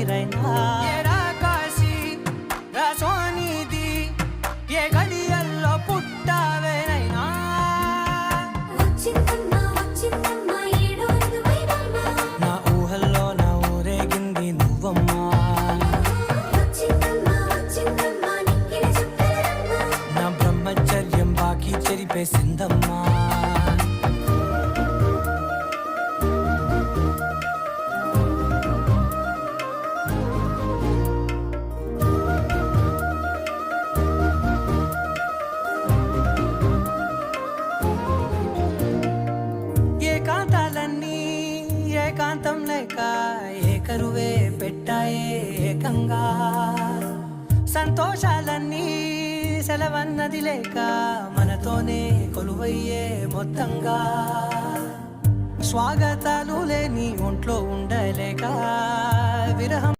ఊపిరైనా కాశీ సోనిది ఏ గడియల్లో పుట్టావేనైనా నా ఊహల్లో నా ఊరేగింది నువ్వమ్మా నా బ్రహ్మచర్యం బాకీ చెరిపేసిందమ్మా ఏకాంతాలన్నీ ఏకాంతం లేక ఏకరువే పెట్టాయే ఏకంగా సంతోషాలన్నీ సెలవన్నది లేక మనతోనే కొలువయ్యే మొత్తంగా స్వాగతాలు లేని ఒంట్లో ఉండలేక విరహం